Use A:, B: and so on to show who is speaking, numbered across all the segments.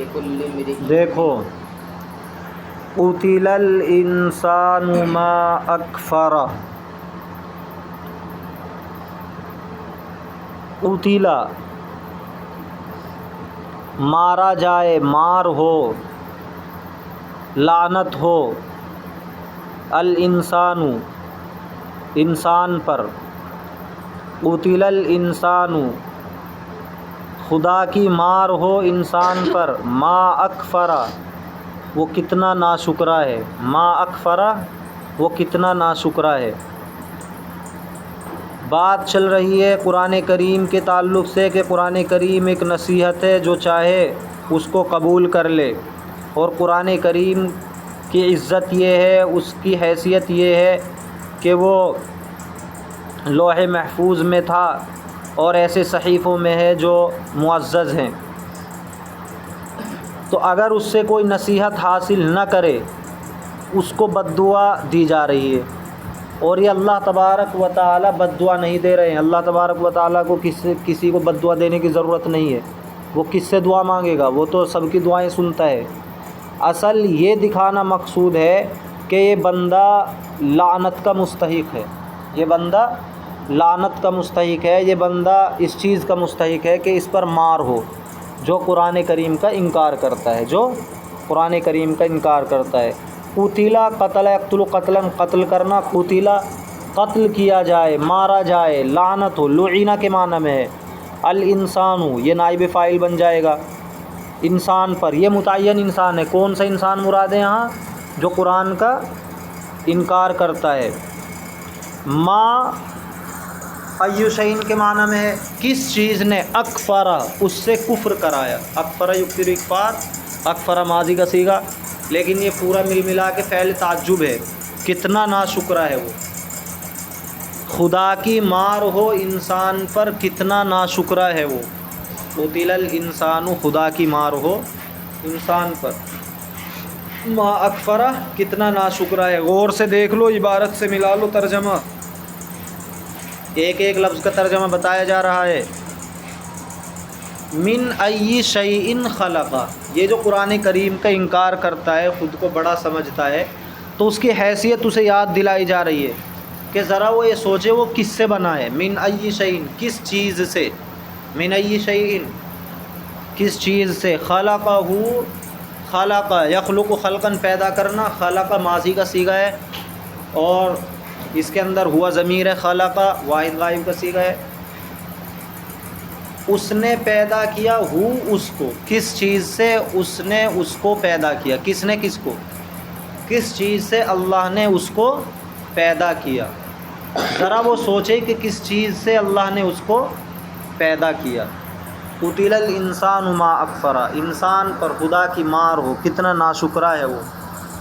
A: لِكُلِّ امْرِئٍ
B: دیکھو قُتِلَ الْإِنسَانُ مَا أَكْفَرَ، قُتِلَ مارا جائے، مار ہو، لعنت ہو، الانسان انسان پر، قُتِلَ الانسان خدا کی مار ہو انسان پر، ما اکفر وہ کتنا ناشکرا ہے، ما اکفر وہ کتنا ناشکرا ہے۔ بات چل رہی ہے قرآن کریم کے تعلق سے کہ قرآن کریم ایک نصیحت ہے، جو چاہے اس کو قبول کر لے، اور قرآن کریم کی عزت یہ ہے، اس کی حیثیت یہ ہے کہ وہ لوح محفوظ میں تھا اور ایسے صحیفوں میں ہے جو معزز ہیں۔ تو اگر اس سے کوئی نصیحت حاصل نہ کرے، اس کو بد دعا دی جا رہی ہے، اور یہ اللہ تبارک و تعالی بد دعا نہیں دے رہے ہیں۔ اللہ تبارک و تعالی کو کسی کو بد دعا دینے کی ضرورت نہیں ہے، وہ کس سے دعا مانگے گا، وہ تو سب کی دعائیں سنتا ہے۔ اصل یہ دکھانا مقصود ہے کہ یہ بندہ لعنت کا مستحق ہے، یہ بندہ لعنت کا مستحق ہے، یہ بندہ اس چیز کا مستحق ہے کہ اس پر مار ہو، جو قرآن کریم کا انکار کرتا ہے، جو قرآن کریم کا انکار کرتا ہے۔ قُتِلَ قتل یقتل قتلا قتل کرنا، قُتِلَ قتل کیا جائے، مارا جائے، لعنت ہو، لعینہ کے معنی میں ہے، الانسان یہ نائب فاعل بن جائے گا، انسان پر، یہ متعین انسان ہے۔ کون سا انسان مراد ہے یہاں؟ جو قرآن کا انکار کرتا ہے۔ ما ایو شیء کے معنی میں ہے، کس چیز نے، اکفرا اس سے کفر کرایا، اکفرا یکفر اکفار، اکفرا ماضی کا صیغہ، لیکن یہ پورا مل ملا کے فعل تعجب ہے، کتنا ناشکرا ہے وہ، خدا کی مار ہو انسان پر کتنا ناشکرا ہے وہ، قُتِلَ الانسان خدا کی مار ہو انسان پر، ما اکفرا کتنا ناشکرا ہے۔ غور سے دیکھ لو، عبارت سے ملا لو ترجمہ، ایک ایک لفظ کا ترجمہ بتایا جا رہا ہے۔ من ای شیء خلق، یہ جو قرآن کریم کا انکار کرتا ہے، خود کو بڑا سمجھتا ہے، تو اس کی حیثیت اسے یاد دلائی جا رہی ہے کہ ذرا وہ یہ سوچے وہ کس سے بنا ہے، من ای شیء کس چیز سے، من ای شیء کس چیز سے، خلقہ خلق یخلق خلقا پیدا کرنا، خلق ماضی کا صیغہ ہے، اور اس کے اندر ہوا ضمیر ہے، خلق واحد غائب کا صیغہ ہے، اس نے پیدا کیا، ہو اس کو، کس چیز سے، اس نے اس کو پیدا کیا، کس نے کس کو، کس چیز سے اللہ نے اس کو پیدا کیا، ذرا وہ سوچے کہ کس چیز سے اللہ نے اس کو پیدا کیا۔ قُتِلَ الانسان ما اکفر، انسان پر خدا کی مار ہو کتنا ناشکرا ہے وہ،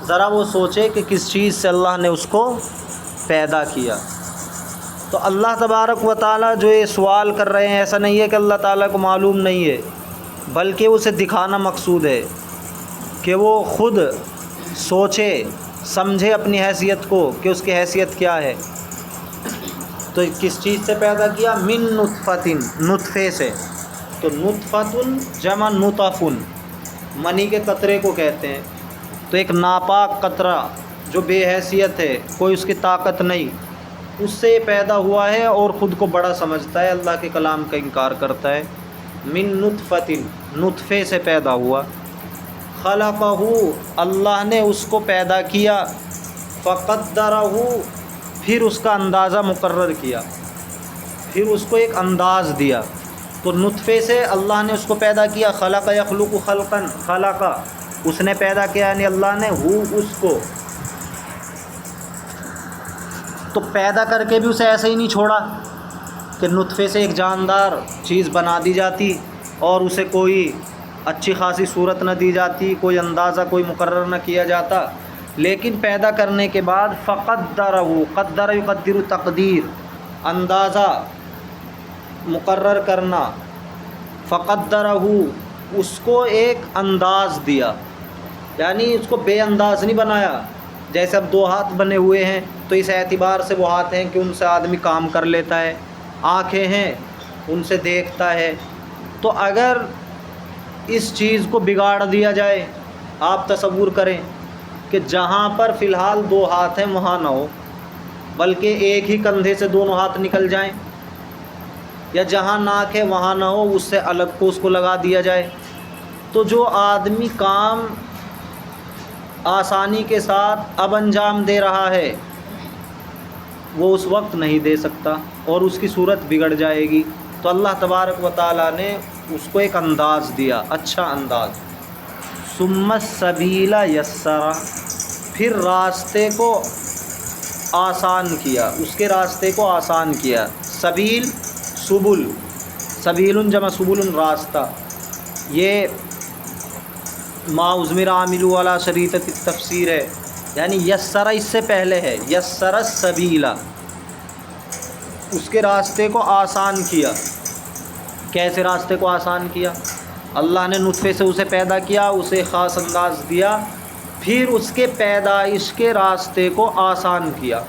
B: ذرا وہ سوچے کہ کس چیز سے اللہ نے اس کو پیدا کیا۔ تو اللہ تبارک و تعالیٰ جو یہ سوال کر رہے ہیں، ایسا نہیں ہے کہ اللہ تعالیٰ کو معلوم نہیں ہے، بلکہ اسے دکھانا مقصود ہے کہ وہ خود سوچے سمجھے اپنی حیثیت کو کہ اس کی حیثیت کیا ہے۔ تو کس چیز سے پیدا کیا؟ من نطفۃ، نطفے سے، تو نطفۃ جمع نطف، منی کے قطرے کو کہتے ہیں، تو ایک ناپاک قطرہ جو بے حیثیت ہے، کوئی اس کی طاقت نہیں، اس سے پیدا ہوا ہے، اور خود کو بڑا سمجھتا ہے، اللہ کے کلام کا انکار کرتا ہے۔ من نطفۃ نطفے سے پیدا ہوا، خلقہ اللہ نے اس کو پیدا کیا، فقدرہ پھر اس کا اندازہ مقرر کیا، پھر اس کو ایک انداز دیا۔ تو نطفے سے اللہ نے اس کو پیدا کیا، خلق یخلق خلقا، خلق اس نے پیدا کیا، یعنی اللہ نے، ہو اس کو، تو پیدا کر کے بھی اسے ایسے ہی نہیں چھوڑا کہ نطفے سے ایک جاندار چیز بنا دی جاتی اور اسے کوئی اچھی خاصی صورت نہ دی جاتی، کوئی اندازہ کوئی مقرر نہ کیا جاتا، لیکن پیدا کرنے کے بعد فقدرہ، قدر یقدر تقدیر، اندازہ مقرر کرنا، فقدرہ اس کو ایک انداز دیا، یعنی اس کو بے انداز نہیں بنایا۔ جیسے اب دو ہاتھ بنے ہوئے ہیں تو اس اعتبار سے وہ ہاتھ ہیں کہ ان سے آدمی کام کر لیتا ہے، آنکھیں ہیں ان سے دیکھتا ہے، تو اگر اس چیز کو بگاڑ دیا جائے. آپ تصور کریں کہ جہاں پر فی الحال 2 ہاتھ ہیں وہاں نہ ہو، بلکہ ایک ہی کندھے سے دونوں ہاتھ نکل جائیں، یا جہاں ناک ہے وہاں نہ ہو، اس سے الگ کو اس کو لگا دیا جائے. تو جو آدمی کام آسانی کے ساتھ اب انجام دے رہا ہے وہ اس وقت نہیں دے سکتا اور اس کی صورت بگڑ جائے گی. تو اللہ تبارک و تعالیٰ نے اس کو ایک انداز دیا، اچھا انداز. ثم السبیل یسرا، پھر راستے کو آسان کیا، اس کے راستے کو آسان کیا. سبیل سبل، سبیل جمع سبل راستہ. یہ ما عزمر عامل والا شریطت التفسیر ہے، یعنی یسرا اس سے پہلے ہے، یسر السبیل، اس کے راستے کو آسان کیا. کیسے راستے کو آسان کیا؟ اللہ نے نطفے سے اسے پیدا کیا، اسے خاص انداز دیا، پھر اس کے پیدائش کے راستے کو آسان کیا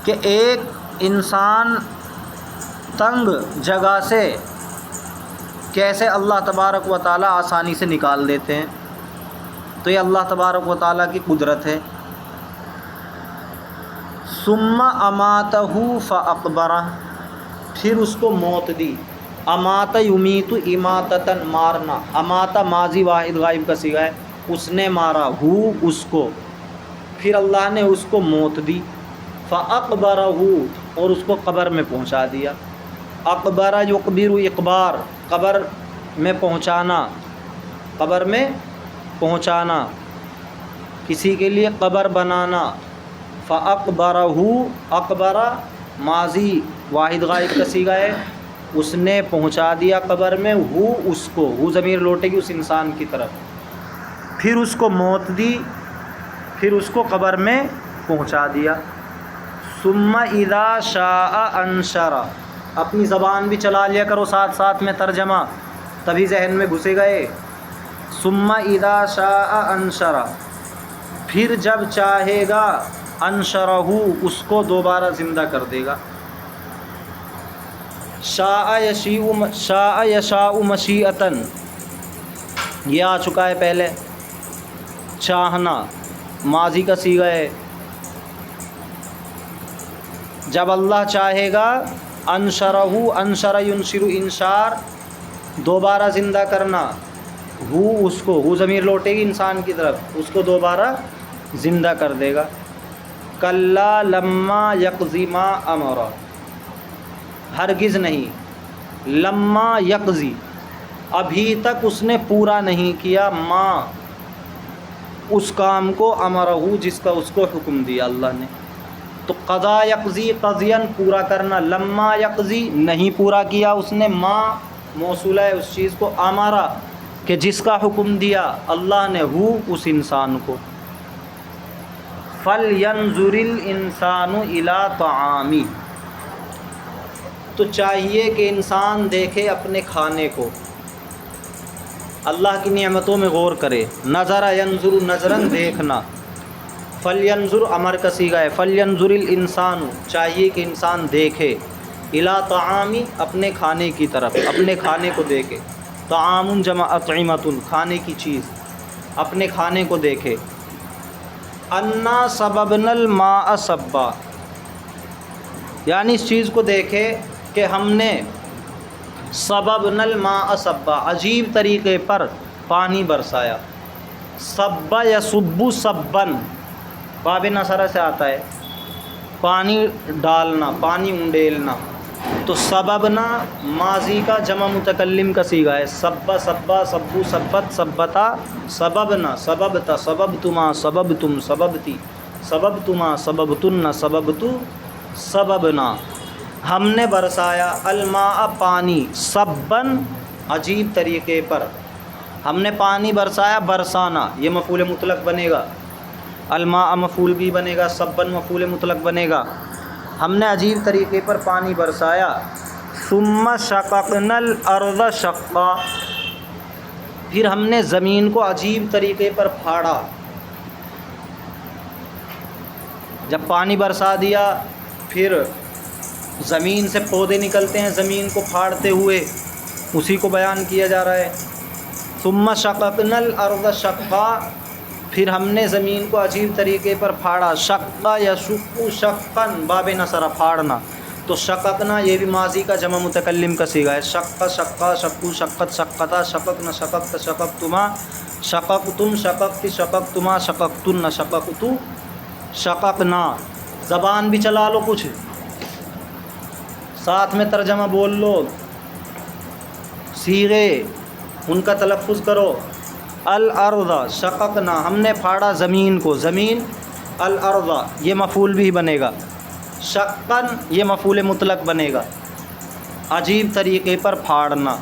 B: کہ ایک انسان تنگ جگہ سے کیسے اللہ تبارک و تعالیٰ آسانی سے نکال دیتے ہیں. تو یہ اللہ تبارک و تعالیٰ کی قدرت ہے. ثم اماتہ فاقبرہ، پھر اس کو موت دی. امات یمیت اماتتاً، مارنا. اماتہ ماضی واحد غائب کا صیغہ ہے، اس نے مارا، ہو اس کو، پھر اللہ نے اس کو موت دی. فاقبرہ، اور اس کو قبر میں پہنچا دیا. اقبرہ یقبر اقبار، قبر میں پہنچانا، قبر میں پہنچانا، کسی کے لیے قبر بنانا. فاقبرہ، اقبرہ ماضی واحد غائب کا صیغہ ہے، اس نے پہنچا دیا قبر میں، ہو اس کو، ہو ضمیر لوٹے گی اس انسان کی طرف. پھر اس کو موت دی، پھر اس کو قبر میں پہنچا دیا. ثم اذا شاء انشر، اپنی زبان بھی چلا لیا کرو ساتھ ساتھ میں ترجمہ، تبھی ذہن میں گھسے گئے. ثم اذا شاء انشر، پھر جب چاہے گا، انشرہ اس کو دوبارہ زندہ کر دے گا. شاء یشاء مشیئتاً، یہ آ چکا ہے پہلے. چاہنا ماضی کا صیغہ ہے. جب اللہ چاہے گا، انشرہ، انشر ینشر انشار، دوبارہ زندہ کرنا. ہو اس کو، ہو ضمیر لوٹے گی انسان کی طرف، اس کو دوبارہ زندہ کر دے گا. کلا لما یقضی ما امرا، ہرگز نہیں، لما یقضی، ابھی تک اس نے پورا نہیں کیا، ما اس کام کو، امرہ جس کا اس کو حکم دیا اللہ نے. تو قضا یقضی، قضیاً پورا کرنا، لما یقضی نہیں پورا کیا اس نے، ما موصولہ ہے اس چیز کو، امرا کہ جس کا حکم دیا اللہ نے، ہو اس انسان کو. فَلْيَنْظُرِ الْإِنسَانُ إِلَىٰ طَعَامِهِ، تو چاہیے کہ انسان دیکھے اپنے کھانے کو، اللہ کی نعمتوں میں غور کرے. نظر ینظر، نظراً دیکھنا. فَلْيَنْظُرْ امر کا صیغہ ہے. فَلْيَنْظُرِ الْإِنسَانُ، چاہیے کہ انسان دیکھے، إِلَىٰ طَعَامِهِ اپنے کھانے کی طرف، اپنے کھانے کو دیکھے. طعام جمع اطعمۃ، کھانے کی چیز، اپنے کھانے کو دیکھے. انا سببنا الماء صبا، یعنی اس چیز کو دیکھے کہ ہم نے سببنا الماء صبا، عجیب طریقے پر پانی برسایا. صبا یصب صباً، باب نصرہ سے آتا ہے، پانی ڈالنا، پانی انڈیلنا. تو سببنا ماضی کا جمع متکلم کا صیغہ ہے. سبا سبا، سبو سبت، سبتا، سببنا سببتا، سببتما سببتم، سببتی، سببتما سببتن، سببتو سببنا. ہم نے برسایا، الماء پانی، سبن عجیب طریقے پر، ہم نے پانی برسایا، برسانا یہ مفعول مطلق بنے گا، الماء مفعول بھی بنے گا، سبن مفعول مطلق بنے گا. ہم نے عجیب طریقے پر پانی برسایا. ثم شققنا الارض شقا، پھر ہم نے زمین کو عجیب طریقے پر پھاڑا. جب پانی برسا دیا پھر زمین سے پودے نکلتے ہیں زمین کو پھاڑتے ہوئے، اسی کو بیان کیا جا رہا ہے. ثم شققنا الارض شقا، پھر ہم نے زمین کو عجیب طریقے پر پھاڑا. شقا یشق شقاً، باب نصر پھاڑنا. تو شققنا یہ بھی ماضی کا جمع متکلم کا صیغہ ہے. شق شقا شقو شقت شقتا شققنا شققت شققتما شققتم شققت شققتما شققتن شققتو شققنا. زبان بھی چلا لو، کچھ ساتھ میں ترجمہ بول لو، صیغے ان کا تلفظ کرو. الارض شققنا، ہم نے پھاڑا زمین کو. زمین الارض یہ مفعول بھی بنے گا. شقاً یہ مفعول مطلق بنے گا، عجیب طریقے پر پھاڑنا.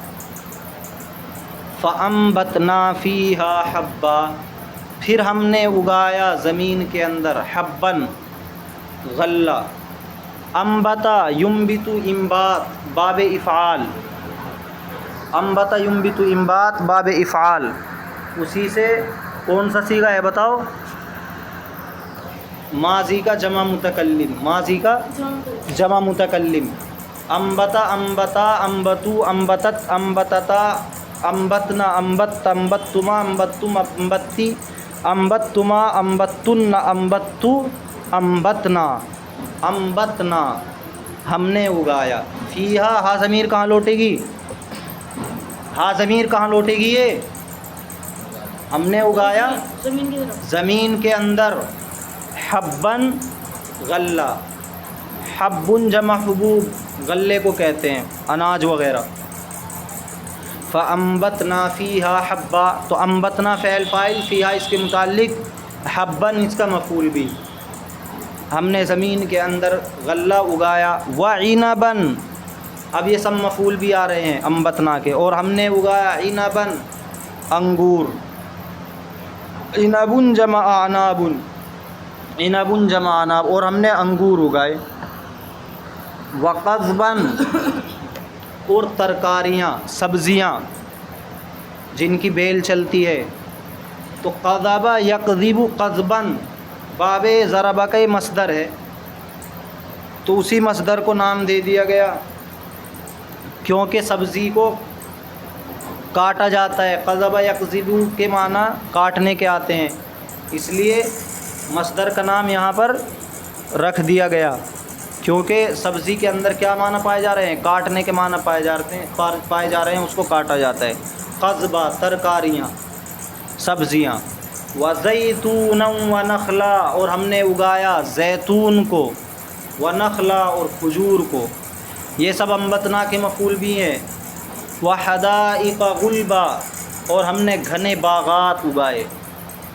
B: فَأَنبَتْنَا فِيهَا حَبًّا، پھر ہم نے اگایا زمین کے اندر حبًّا غلہ. انبتا ینبت انبات باب افعال، انبتا ینبت انبات باب افعال. اسی سے کون سا صیغہ ہے بتاؤ؟ ماضی کا جمع متکلم، ماضی کا جمع متکلم. انبتا انبتا انبتو انبتت انبتتا انبتنا انبت انبتتما انبتتم انبتی انبتتما انبتتن انبتتو انبتنا انبتنا، ہم نے اگایا. فیہا، ہا ضمیر کہاں لوٹے گی؟ ہا ضمیر کہاں لوٹے گی؟ یہ ہم نے اگایا زمین کے اندر. حبًا غلہ، حبٌ جمع حبوب، غلے کو کہتے ہیں، اناج وغیرہ. فَأَنبَتْنَا فِيهَا حَبًّا، تو انبتنا فعل فاعل، فیہا اس کے متعلق، حبًا اس کا مفعول بھی. ہم نے زمین کے اندر غلہ اگایا. وَعِنَبًا، اب یہ سب مفعول بھی آ رہے ہیں انبتنا کے. اور ہم نے اگایا عنبًا انگور. عنب جمع عناب، عنب جمع عناب، اور ہم نے انگور اگائے. وقضبًا، اور ترکاریاں، سبزیاں جن کی بیل چلتی ہے. تو قضب یقذب قضبًا باب ضربہ کا مصدر ہے، تو اسی مصدر کو نام دے دیا گیا کیونکہ سبزی کو کاٹا جاتا ہے. قضب یقذب کے معنی کاٹنے کے آتے ہیں، اس لیے مصدر کا نام یہاں پر رکھ دیا گیا، کیونکہ سبزی کے اندر کیا معنی پائے جا رہے ہیں؟ کاٹنے کے معنی پائے جا رہے ہیں، اس کو کاٹا جاتا ہے. قضبہ ترکاریاں، سبزیاں. وَزَيْتُونًا وَنَخْلًا، اور ہم نے اگایا زیتون کو، ونخلا اور کھجور کو. یہ سب انبتنا کے مفعول بھی ہیں. وحدائق غلبا، اور ہم نے گھنے باغات اگائے.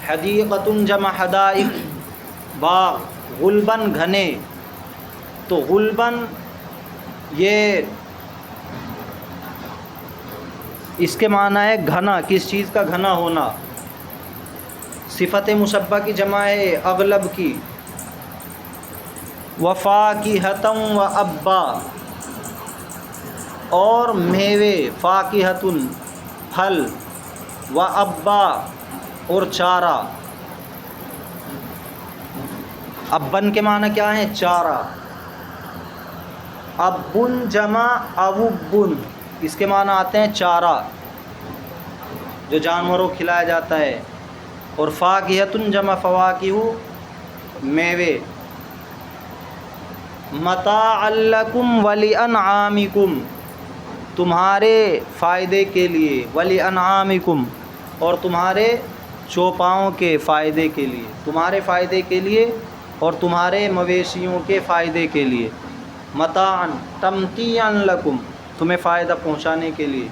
B: حدیقۃ جمع حدائق باغ، غلباً گھنے. تو غلباً یہ اس کے معنی ہے گھنا، کس چیز کا گھنا ہونا. صفت مشبہ کی جمع ہے اغلب کی. وفاکہۃ وابا، اور میوے، فاکہۃ پھل، وابا اور چارہ. ابن کے معنی کیا ہیں؟ چارہ. ابن جمع اوبن، اس کے معنی آتے ہیں چارہ جو جانوروں کو کھلایا جاتا ہے. اور فاکہۃ جمع فواکہ، میوے. متاعا لکم ولانعامکم، تمہارے فائدے کے لیے. ولانعامکم، اور تمہارے چوپاؤں کے فائدے کے لیے، تمہارے فائدے کے لیے اور تمہارے مویشیوں کے فائدے کے لیے. متاعا تمتیعا لکم، تمہیں فائدہ پہنچانے کے لیے.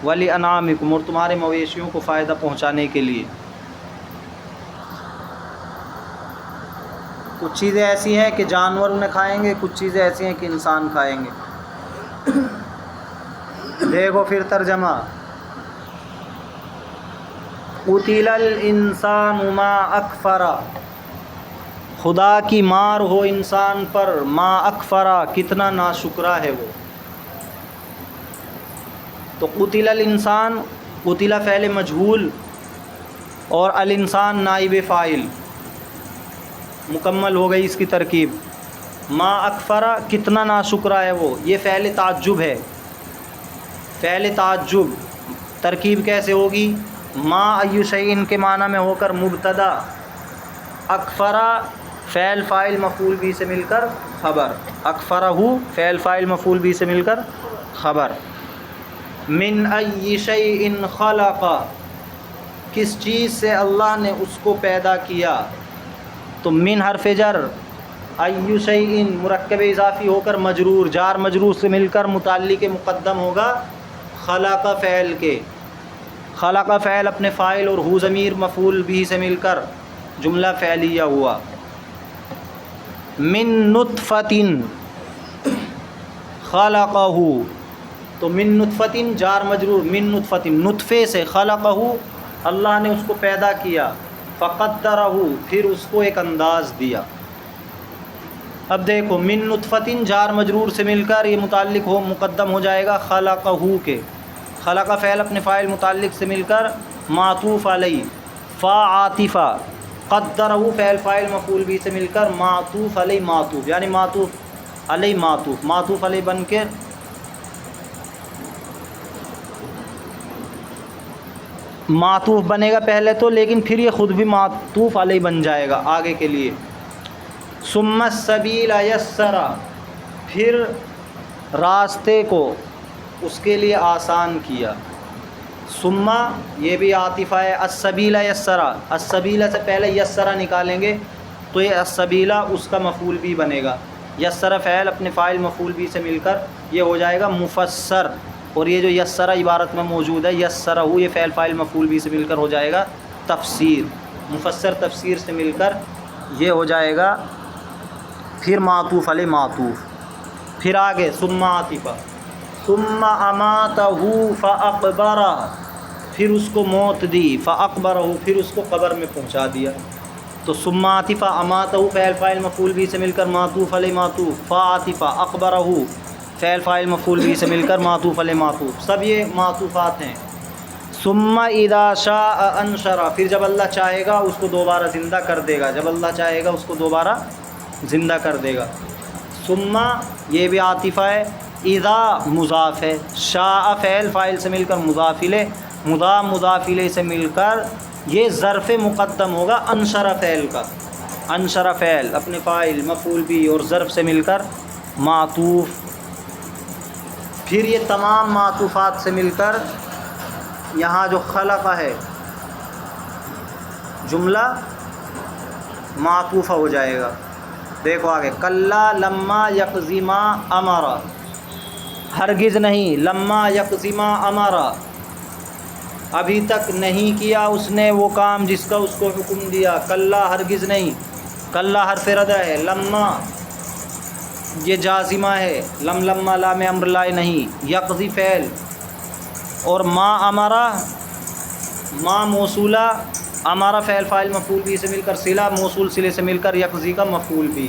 B: ولانعامکم، اور تمہارے مویشیوں کو فائدہ پہنچانے کے لیے. کچھ چیزیں ایسی ہیں کہ جانور انہیں کھائیں گے، کچھ چیزیں ایسی ہیں کہ انسان کھائیں گے. دیکھو پھر ترجمہ. قتل الانسان ما اکفرا، خدا کی مار ہو انسان پر. ما اکفرا، کتنا ناشکرا ہے وہ. تو قتل الانسان، قتل فعل مجہول اور الانسان نائب فاعل، مکمل ہو گئی اس کی ترکیب. ما اکفرا، کتنا ناشکرا ہے وہ، یہ فعل تعجب ہے. فعل تعجب ترکیب کیسے ہوگی؟ ما ای شیء کے معنی میں ہو کر مبتدا، اکفرا فعل فاعل مفعول بھی سے مل کر خبر، اکفرہ فعل فاعل مفعول بھی سے مل کر خبر۔ من ای شیء خلق، کس چیز سے اللہ نے اس کو پیدا کیا؟ تو من حرف جر، ای شیء مرکب اضافی ہو کر مجرور، جار مجرور سے مل کر متعلق مقدم ہوگا خلق فعل کے، خلق فعل اپنے فاعل اور ہو ضمیر مفعول بھی سے مل کر جملہ فعلیہ ہوا۔ من نطفۃ خلقہ، تو من نطفۃ جار مجرور، من نطفۃ نطفے سے، خلقہ اللہ نے اس کو پیدا کیا، فقدرہ پھر اس کو ایک انداز دیا۔ اب دیکھو من نطفۃ جار مجرور سے مل کر یہ متعلق ہو مقدم ہو جائے گا خلقہ کے، خلقہ فعل اپنے فاعل متعلق سے مل کر معطوف علیہ، فا عاطفہ، قدرہ فعل فاعل مفعول بھی سے مل کر معطوف علیہ معطوف، یعنی معطوف علیہ معطوف، معطوف علیہ بن کے معطوف بنے گا پہلے تو، لیکن پھر یہ خود بھی معطوف علیہ بن جائے گا آگے کے لیے۔ ثم السبیل یسرا، پھر راستے کو اس کے لیے آسان کیا۔ ثم یہ بھی عاطفہ ہے، السبیل یسرا، السبیل سے پہلے یسرا نکالیں گے تو یہ السبیل اس کا مفعول بھی بنے گا، یسرا فعل اپنے فاعل مفعول بھی سے مل کر یہ ہو جائے گا مفسر، اور یہ جو یسرا عبارت میں موجود ہے یسرہ یہ فعل فاعل مفعول بھی سے مل کر ہو جائے گا تفسیر، مفسر تفسیر سے مل کر یہ ہو جائے گا پھر معطوف علیہ معطوف۔ پھر آگے ثم عاطفہ، ثم اماتہ فاقبرہ، پھر اس کو موت دی، فاقبرہ پھر اس کو قبر میں پہنچا دیا۔ تو ثم عاطفہ اماتہ فعل فاعل مفعول بھی سے مل کر معطوف علیہ معطوف، فا عاطفہ اقبرہ فعل فاعل مفعول بھی سے مل کر معطوف علیہ معطوف، سب یہ معطوفات ہیں۔ ثم اذا شاء انشرہ، پھر جب اللہ چاہے گا اس کو دوبارہ زندہ کر دے گا، جب اللہ چاہے گا اس کو دوبارہ زندہ کر دے گا۔ ثم یہ بھی عاطفہ ہے، اذا مضاف ہے، شاء فعل فاعل سے مل کر مضاف الیہ، مضاف الیہ سے مل کر یہ ظرف مقدم ہوگا انشرہ فعل کا، انشرہ فعل اپنے فاعل مفعول بھی اور ظرف سے مل کر معطوف۔ پھر یہ تمام معطوفات سے مل کر یہاں جو خلقہ ہے جملہ معطوفہ ہو جائے گا۔ دیکھو آگے، کلا لما یقضی ما امر، ہرگز نہیں، لما یقضی ما امر ابھی تک نہیں کیا اس نے وہ کام جس کا اس کو حکم دیا، کلا ہرگز نہیں، کلا حرف ردع ہے، لما یہ جازمہ ہے، لم لما لام امر لائے نہیں، یقضی فعل اور ما امرا ما موصولہ، امارا فعل فاعل مفعول بھی سے مل کر صلہ موصول صلے سے مل کر یقضی کا مفعول بھی۔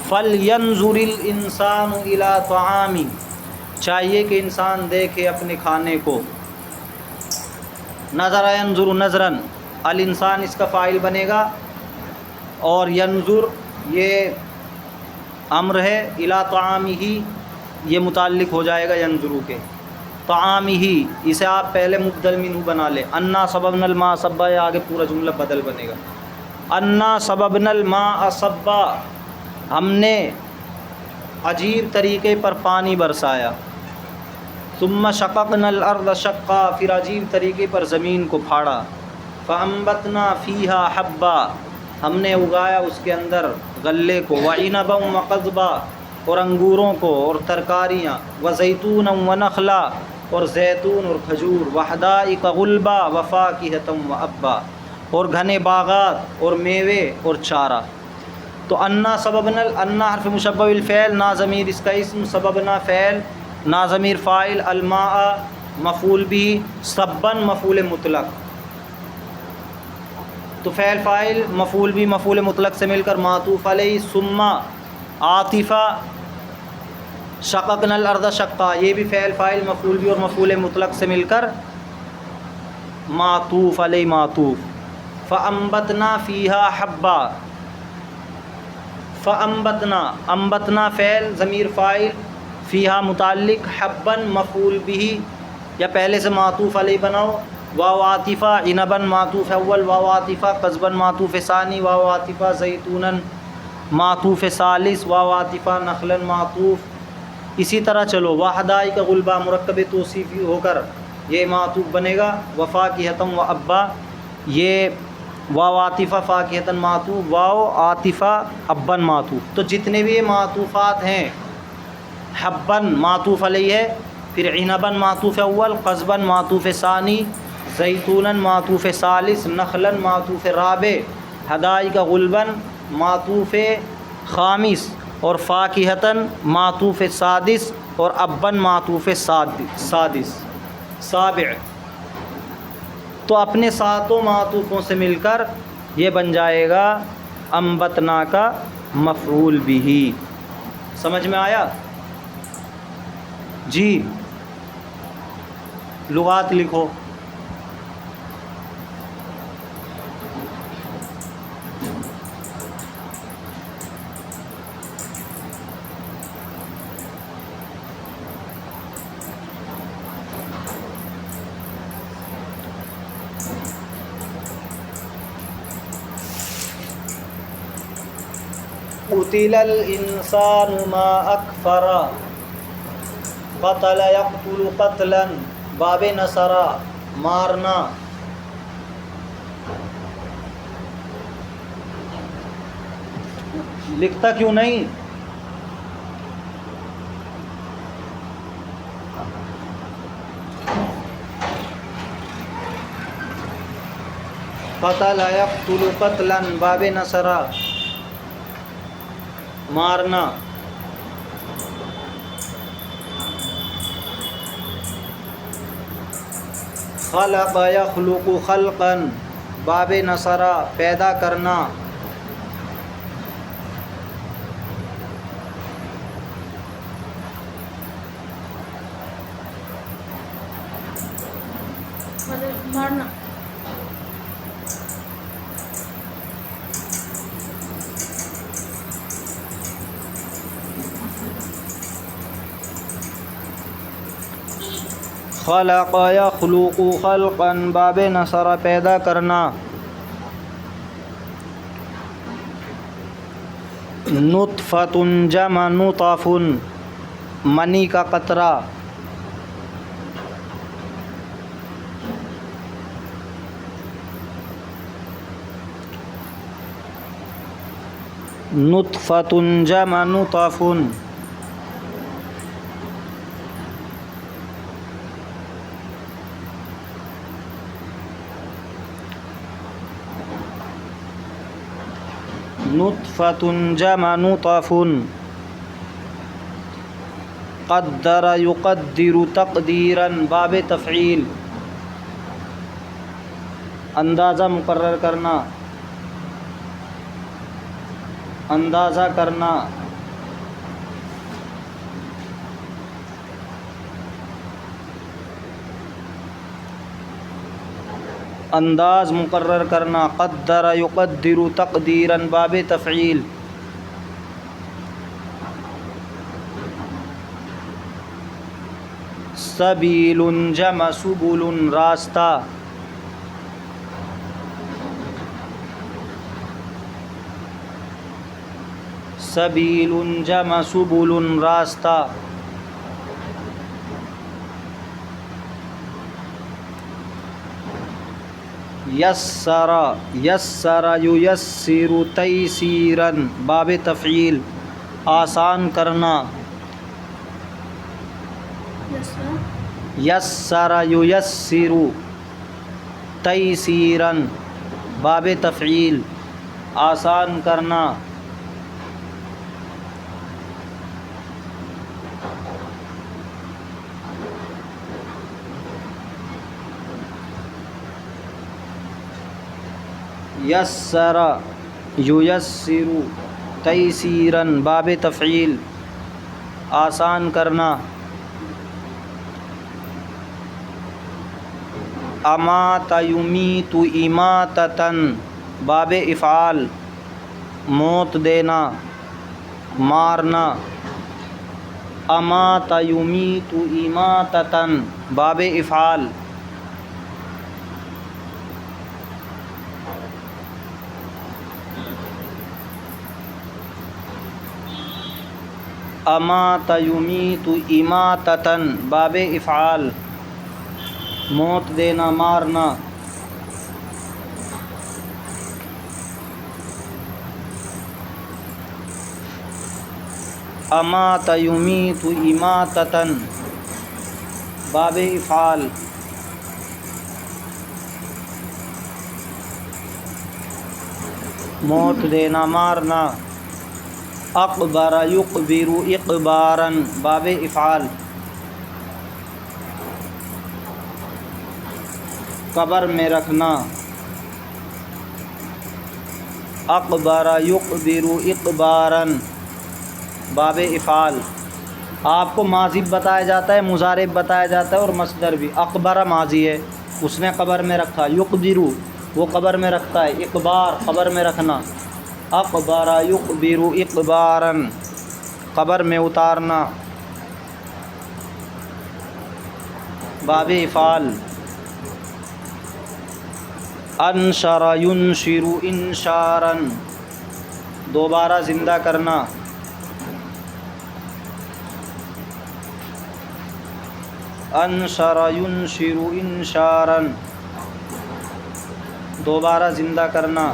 B: فَلْيَنْظُرِ الْإِنسَانُ إِلَىٰ طَعَامٍ، چاہیے کہ انسان دیکھے اپنے کھانے کو، نظر ینظر نظراً، الانسان اس کا فاعل بنے گا اور ینظر یہ امر ہے، الی طعامہ یہ متعلق ہو جائے گا ینظرو کے، طعامہ اسے آپ پہلے مبدل منہ بنا لیں، انا صببنا الماء صبا، یہ آگے پورا جملہ بدل بنے گا، انا صببنا الماء صبا، ہم نے عجیب طریقے پر پانی برسایا، ثم شققنا الارض شقا، پھر عجیب طریقے پر زمین کو پھاڑا، فانبتنا فیہا حبا، ہم نے اگایا اس کے اندر غلے کو، وعنبا وقضبا اور انگوروں کو اور ترکاریاں، وزیتونا ونخلا اور زیتون اور کھجور، وحدائق غلبا وفاکہۃ وابا اور گھنے باغات اور میوے اور چارہ۔ تو انا سببنا، انا حرف مشبہ بالفعل، نا ضمیر اس کا اسم، سببنا فعل، نا ضمیر فاعل، الماء مفعول بھی، سبن مفعول مطلق، تو فعل فاعل مفعول بھی مفعول مطلق سے مل کر معطوف علیہ، ثم عاطفہ شققنا الارض شقا، یہ بھی فعل فاعل مفعول بھی اور مفعول مطلق سے مل کر معطوف علیہ معطوف، فانبتنا فیہا حبا، فانبتنا انبتنا فعل ضمیر فاعل، فیہا متعلق، حبا مفعول بھی یا پہلے سے معطوف علیہ بناؤ، واو عاطفہ عنبن معطوف اول، واو عاطفہ قضبن معطوف ثانی، واو عاطفہ زیتونن معطوف ثالث، واو عاطفہ نخلن معطوف. اسی طرح چلو وحدائق غلبہ مرکب توصیفی ہو کر یہ معطوف بنے گا، وفاکہتم و ابا، یہ واو عاطفہ فاکہتن معطوف، واو عاطفہ ابن معطوف. تو جتنے بھی یہ معطوفات ہیں، حبن معطوف علیہ ہے، پھر عنبن معطوف اول، قضبن معطوف ثانی، زیتونن معطوف ثالث، نخلن معطوف رابع، حدائق غلبن معطوف خامس، اور فاکہتن معطوف سادس، اور ابن معطوف سادس سابع. تو اپنے ساتوں معطوفوں سے مل کر یہ بن جائے گا انبتنا کا مفعول بھی. سمجھ میں آیا؟ جی لغات لکھو. قتل الانسان ما اکفر، قتل یقتل قتلا، باب نصر مارنا. لکھتا کیوں نہیں؟ قتل یقتل قتلا، باب نصر مارنا. خلق یخلق خلقا، باب نصر پیدا کرنا.
A: مارنا.
B: خلق یخلق خلقا، باب نصر پیدا کرنا. نطفۃ جمع نطف، منی کا قطرہ. نطفۃ جمع نطف. نطفۃ جمع نطف. قدر یقدر تقدیرا، باب تفعیل اندازہ مقرر کرنا، اندازہ کرنا. انداز مقرر کرنا. قدر یقدر تقدیرا، باب تفعیل. سبیل جمع سبل، راستہ. سبیل جمع سبل، راستہ. یسر یسر ییسر تیسیرا، باب تفعیل آسان کرنا. یسر ییسر تیسیرا، باب تفعیل آسان کرنا. یسر ییسر تیسیرا، باب تفعیل آسان کرنا. امات یمیت اماتۃ، باب افعال موت دینا، مارنا. امات یمیت اماتتن باب افعال امات یمیت اماتتن باب افعال موت دینا مارنا امات یمیت اماتتن باب افعال موت دینا مارنا اقبر یقبر اقبارن باب افعال قبر میں رکھنا اقبر یقبر اقبارن باب افعال آپ کو ماضی بتایا جاتا ہے مضارع بتایا جاتا ہے اور مصدر بھی اقبر ماضی ہے اس نے قبر میں رکھا یقبر وہ قبر میں رکھتا ہے اقبار قبر میں رکھنا اقبر یقبر اقبارن قبر میں اتارنا باب افعال انشر ینشر انشارن دوبارہ زندہ کرنا انشر ینشر انشارن دوبارہ زندہ کرنا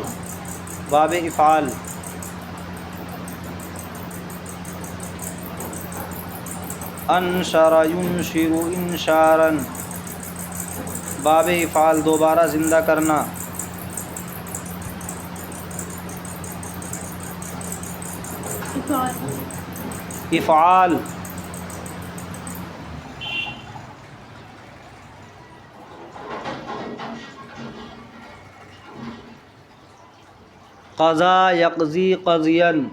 B: باب افعال انشر ینشر انشارن باب افعال دوبارہ زندہ کرنا افعال قضا یقضی قضین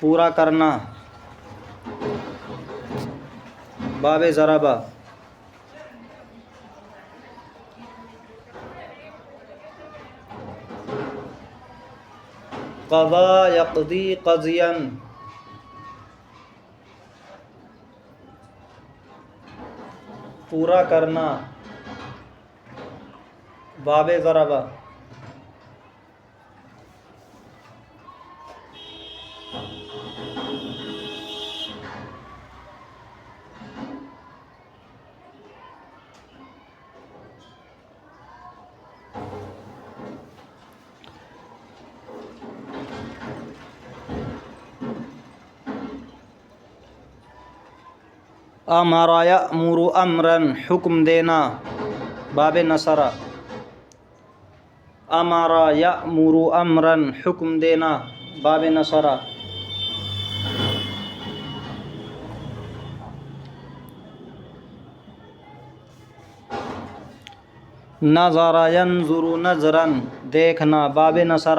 B: پورا کرنا باب ضربہ قضا یقضی قضین پورا کرنا باب ضربہ امر یأمر امرن حکم دینا باب نصر امر یأمر امرن حکم دینا باب نصر نظر ینظر نظرن دیکھنا باب نصر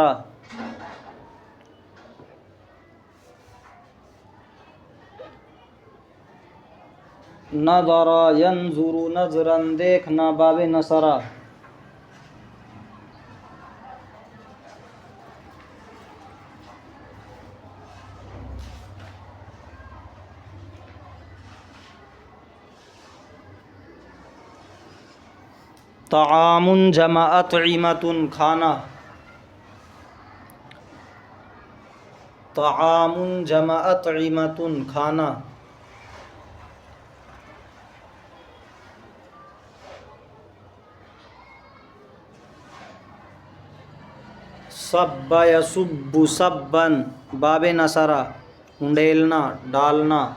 B: نظر ینظر نظرن دیکھنا باب نصر طعام جمع اطعمۃ کھانا طعام جمع اطعمۃ کھانا صب یصب صبن باب نصر انڈیلنا ڈالنا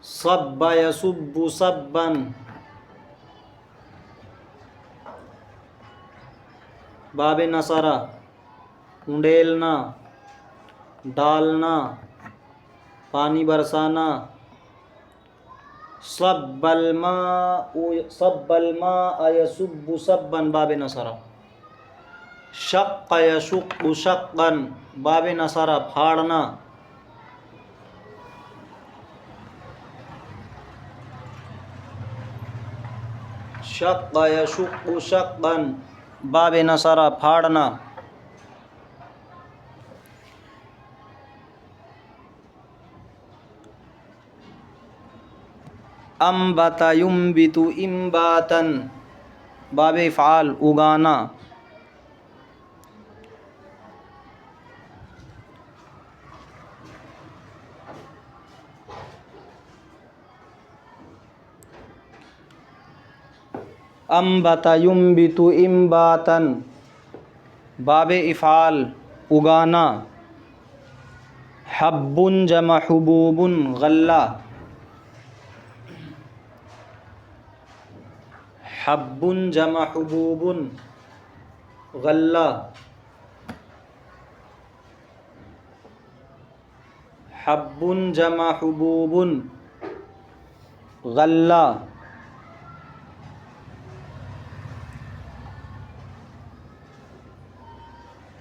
B: صب یصب صبن باب نصر انڈیلنا ڈالنا پانی برسانا صب الماء یصب صبا باب نصر شق یشق شقا باب نصر پھاڑنا شق یشق شقا باب نصر پھاڑنا انبت ینبت انباتن باب افعال اگانا. انبت ینبت انباتن باب افعال اگانا. حب جمع حبوب غلہ. حب جمع حبوب غلہ. حب جمع حبوب غلہ.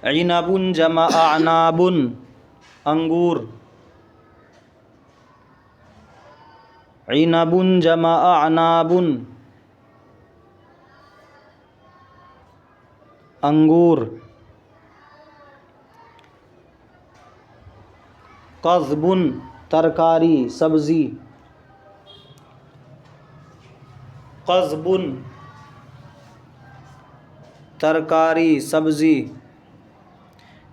B: عنب جمع اعناب انگور. عنب جمع اعناب انگور. قضب ترکاری سبزی. قضب ترکاری سبزی.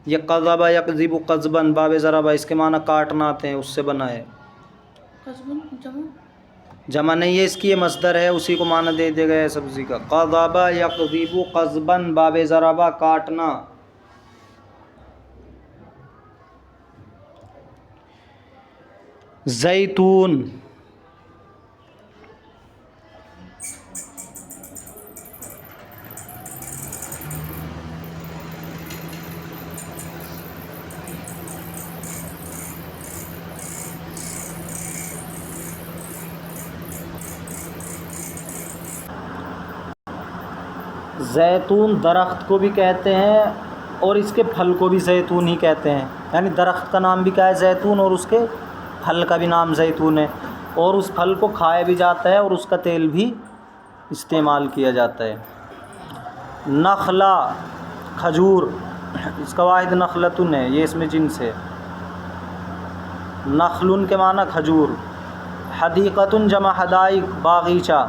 B: یہ قضب یقذب قضبا باب ضرب اس کے معنی کاٹنا آتے ہیں، اس سے بنا ہے.
A: قصبن جمع
B: جمع نہیں ہے اس کی، یہ مصدر ہے، اسی کو معنی دے دیا گیا ہے سبزی کا. قضب یقذب قضبا باب ضرب کاٹنا. زیتون. زیتون درخت کو بھی کہتے ہیں اور اس کے پھل کو بھی زیتون ہی کہتے ہیں. یعنی درخت کا نام بھی کیا ہے؟ زیتون. اور اس کے پھل کا بھی نام زیتون ہے. اور اس پھل کو کھایا بھی جاتا ہے اور اس کا تیل بھی استعمال کیا جاتا ہے. نخلا کھجور، اس کا واحد نخلتن ہے، یہ اس میں جنس ہے. نخلن کے معنی کھجور. حدیقتن جمع حدائق باغیچہ.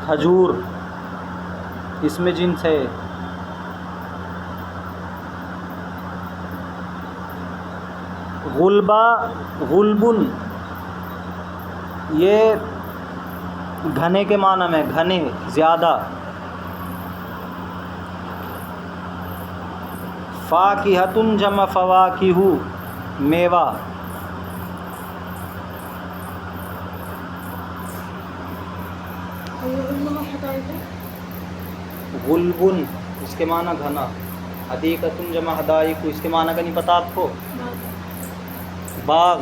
B: کھجور اس میں جنس ہے. غلبہ غلبن یہ گھنے کے معنی میں، گھنے زیادہ. فاکہۃ جمع فواکہ میوہ. غلبن اس کے معنی گھنا. حدیقۃ جمع حدائق اس کے معنی کا نہیں پتہ آپ کو؟ باغ.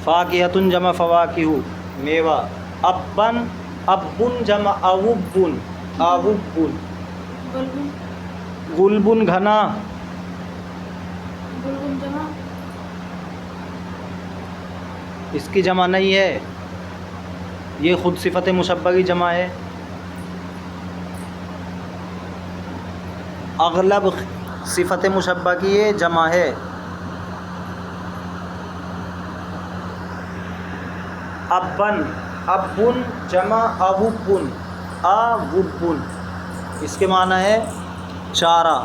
B: فاکہۃ جمع فواکہ میوہ. ابن ابن جمع اوبن اوبن. غلبن گھنا.
A: گلگن جمع
B: اس کی جمع نہیں ہے، یہ خود صفت مشبہ کی جمع ہے. اغلب صفت مشبہ کی یہ جمع ہے. ابن ابن جمع اوبن اوبن اس کے معنی ہے چارہ.